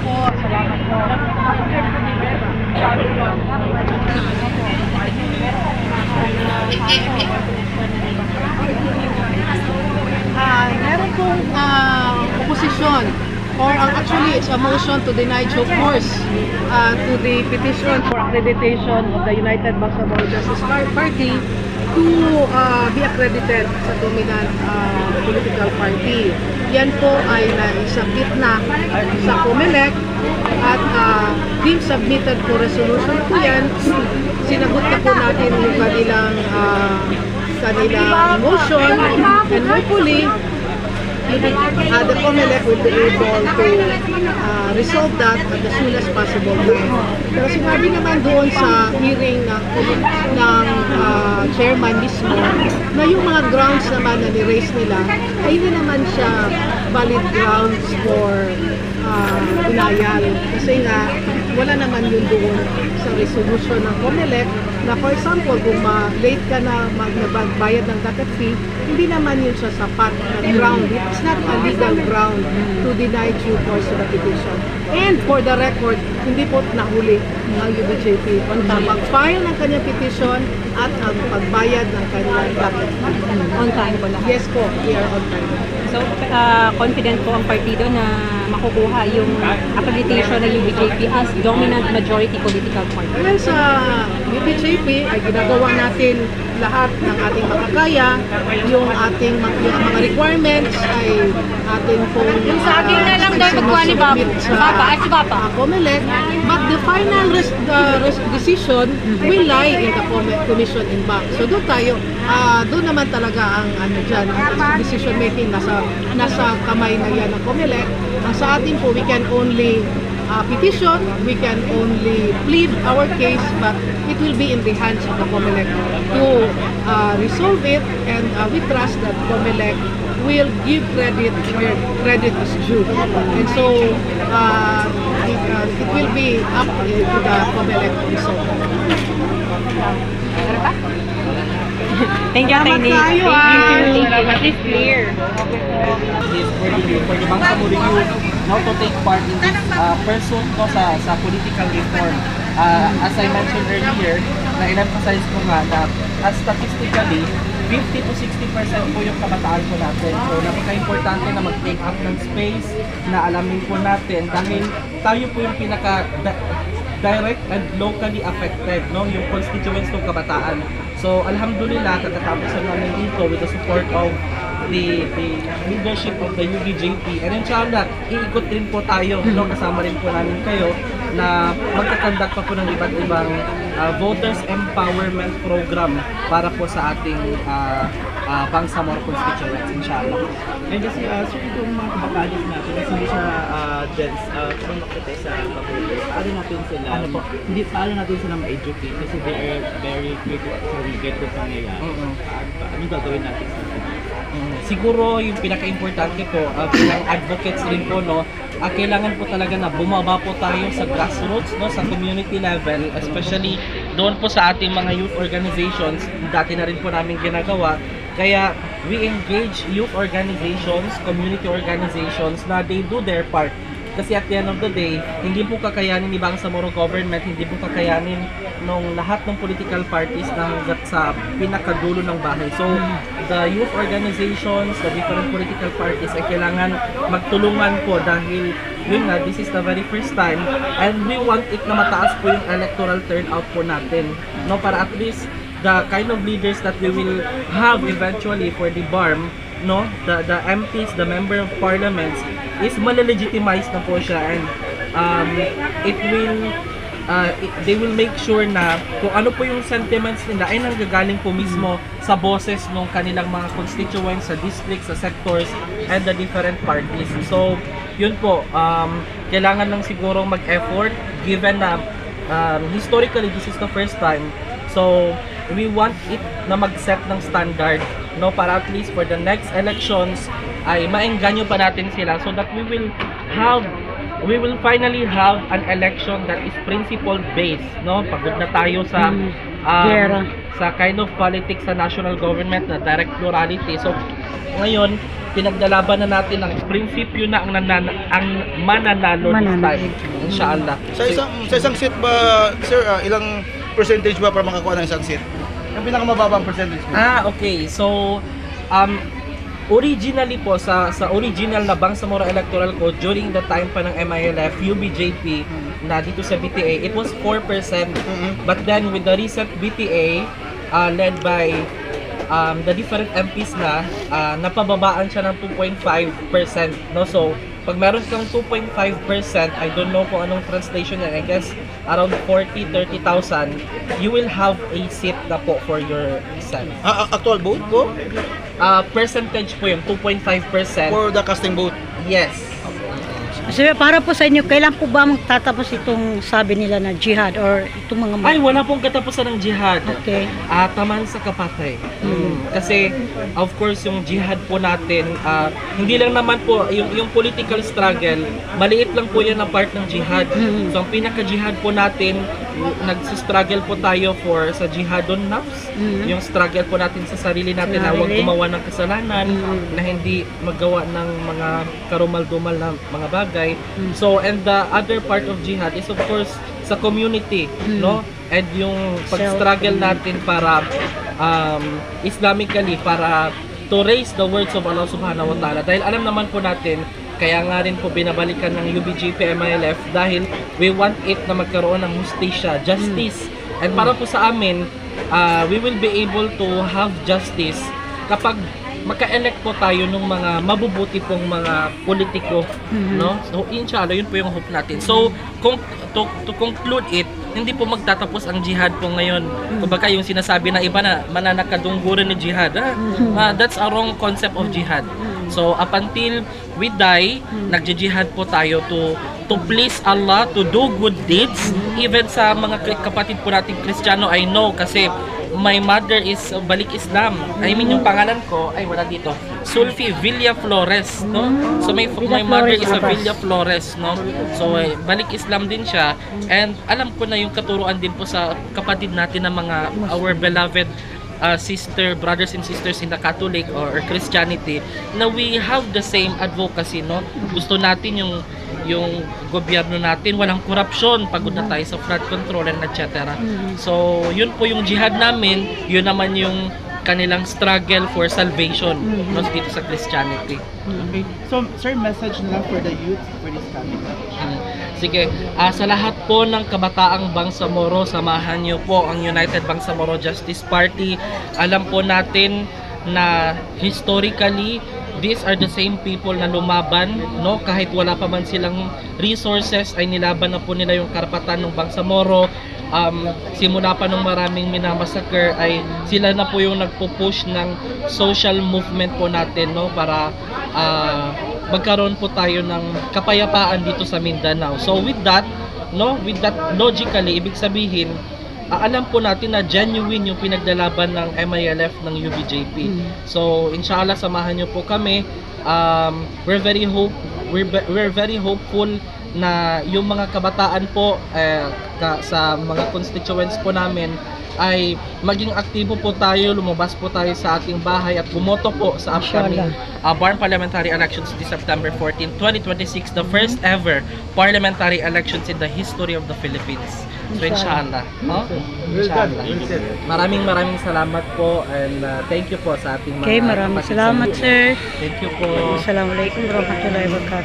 po. Salamat po. Meron pong opposition or actually it's a motion to deny due course to the petition for accreditation of the United Bangsamoro Justice Party to be accredited sa dominant political party. Yan po ay naisabit na sa COMELEC at being submitted for resolution po yan. Sinagot na po natin yung kanilang motion and hopefully the COMELEC will be able to resolve that at the soonest possible time. Pero sinabi naman doon sa hearing ng chairman mismo na yung mga grounds naman na ni-raise nila ay hindi naman siya valid grounds for denial. Kasi nga, wala naman yun doon sa resolution ng COMELEC na for example, kung late ka na magbayad ng docket fee, hindi naman yun sa sapat na ground. It's not a legal ground to deny due course to the petition. And for the record, hindi po nahuli ang UBJP on mag-file ng kanyang petition at ang pagbayad ng kanyang docket fee. On time po lahat. Yes po, we are on time. So, confident po ang partido na makukuha yung accreditation ng UBJP as dominant majority political party. Ngayon sa UBJP ay ginagawa natin lahat ng ating makakaya, yung ating mga requirements ay atin pong Yung saging na lang daw magkuha ni Papa. COMELEC, but the final decision will lie in the Commission in Bank. So doon tayo, doon naman talaga ang dyan, ang decision making nasa kamay na yan ng COMELEC. Ang sa atin po, we can only petition, we can only plead our case, but it will be in the hands of the COMELEC to resolve it, and we trust that COMELEC will give credit where credit is due. And so, it will be up to the COMELEC to resolve. Thank you, Tiny. Thank you. It is clear. Is for the Bangsamoro youth now to take part in this pursuit ko sa political reform. As I mentioned earlier, na in-emphasize ko nga na statistically, 50 to 60% po yung kabataan po natin. So, napaka-importante na mag-take up ng space, na alamin po natin dahil tayo po yung direct and locally affected, no, yung constituents ng kabataan. So, alhamdulillah, katatapos namin dito with the support of the leadership of the UBJP. And inshallah, iikot rin po tayo, no, kasama rin po namin kayo na magkakandak pa po ng iba't ibang voters empowerment program para po sa ating Bangsamoro constituents, inshallah. And kasi, so itong mga kabakalis natin, kasi hindi siya pumakita sa pag-voters, paano natin sila, paano natin sila ma-educate kasi they are very critical sa negative pangyayari. Anong gagawin natin sa kanila? Siguro yung pinaka-importante po bilang advocates rin po, no, kailangan po talaga na bumaba po tayo sa grassroots, no, sa community level, especially doon po sa ating mga youth organizations. Dati na rin po namin ginagawa, kaya we engage youth organizations, community organizations na they do their part. Kasi at the end of the day, hindi po kakayanin ni Bangsamoro government, hindi po kakayanin nung lahat ng political parties na hanggat sa pinakadulo ng bahay. So, the youth organizations, the different political parties ay kailangan magtulungan po dahil yun nga, this is the very first time and we want it na mataas po yung electoral turnout po natin, no, para at least the kind of leaders that we will have eventually for the BARM, no, the MPs, the member of parliaments is malelegitimize na po siya, and they will make sure na kung ano po yung sentiments nila ay nanggagaling po mismo sa boses ng kanilang mga constituents, sa districts, sa sectors, and the different parties. So, yun po, kailangan lang siguro mag-effort given na historically this is the first time. So, we want it na mag-set ng standard, no, para at least for the next elections ay maengganyo pa natin sila so that we will finally have an election that is principle based, no. Pagod na tayo sa sa kind of politics sa national government na direct plurality. So ngayon pinaglalaban na natin ang prinsipyo na ang mananalo this time. Inshallah. Sa isang seat ba, sir, ilang percentage ba para makakuha ng isang seat? Yung pinakamababang percentage mo? Okay. So, originally po, sa original na Bangsamoro Electoral Code, during the time pa ng MILF, UBJP, na dito sa BTA, it was 4%. But then, with the recent BTA, led by the different MPs na, napababaan siya ng 2.5%. No? So, pag meron kang 2.5%, I don't know kung anong translation yan, I guess around 40,000-30,000, you will have a seat na po for yourself. Actual vote po? Percentage po yung 2.5%. For the casting vote? Yes. Sir, para po sa inyo, kailan po ba magtatapos itong sabi nila na jihad or itong mga... Ay, wala pong katapusan ng jihad. Okay. Taman sa kapatay. Kasi, of course, yung jihad po natin, hindi lang naman po, yung political struggle, maliit lang po yan na part ng jihad. So, ang pinaka-jihad po natin, nagsistruggle po tayo sa jihadon nafs, yung struggle po natin sa sarili natin na huwag gumawa ng kasalanan, na hindi maggawa ng mga karumal-dumal na mga bagay. So, and the other part of jihad is of course sa community, no? And yung pag-struggle natin para Islamically, para to raise the words of Allah subhanahu wa ta'ala. Dahil alam naman po natin, kaya nga rin po binabalikan ng UBJP MILF dahil we want it na magkaroon ng justisya, justice. And para po sa amin, we will be able to have justice kapag maka-elect po tayo ng mga mabubuti pong mga politiko, no? So inshallah, yun po yung hope natin. So to conclude it, hindi po magtatapos ang jihad po ngayon. Kumbaga yung sinasabi na iba na mananakadungguran ni jihad, that's a wrong concept of jihad. So up until we die, nagji-jihad po tayo to please Allah, to do good deeds. Even sa mga kapatid po nating Kristiyano, I know kasi my mother is Balik Islam. I mean, yung pangalan ko, ay wala dito. Sulfi Villa Flores, no? So my mother is a Villa Flores, no? So Balik Islam din siya. And alam ko na yung katuruan din po sa kapatid natin na mga our beloved brothers and sisters in the Catholic or Christianity, na we have the same advocacy, no? Gusto natin yung gobyerno natin walang korupsyon, pagod na tayo sa flood control and etc. So yun po yung jihad namin, yun naman yung kanilang struggle for salvation, no, dito sa Christianity. Okay. So, sir, message na lang for the youth for this coming election. Sige, sa lahat po ng kabataang Bangsamoro, samahan niyo po ang United Bangsamoro Justice Party. Alam po natin na historically, these are the same people na lumaban, no? Kahit wala pa man silang resources, ay nilaban na po nila yung karapatan ng Bangsamoro. Simula pa nung maraming minamassacre, ay sila na po yung nagpo-push ng social movement po natin, no? Para magkaroon po tayo ng kapayapaan dito sa Mindanao. So with that, no? With that logically, ibig sabihin, alam po natin na genuine yung pinaglalaban ng MILF ng UBJP. So inshallah, samahan niyo po kami. We're very hopeful na yung mga kabataan po sa mga constituents po namin ay maging aktibo po tayo, lumabas po tayo sa ating bahay at bumoto po sa upcoming Barn Parliamentary Elections this September 14, 2026, the first ever parliamentary elections in the history of the Philippines. So inshallah, no? Inshallah. Maraming salamat po, and thank you po sa ating mga Okay, maraming salamat, sir. Thank you po. Assalamualaikum warahmatullahi wabarakatuh.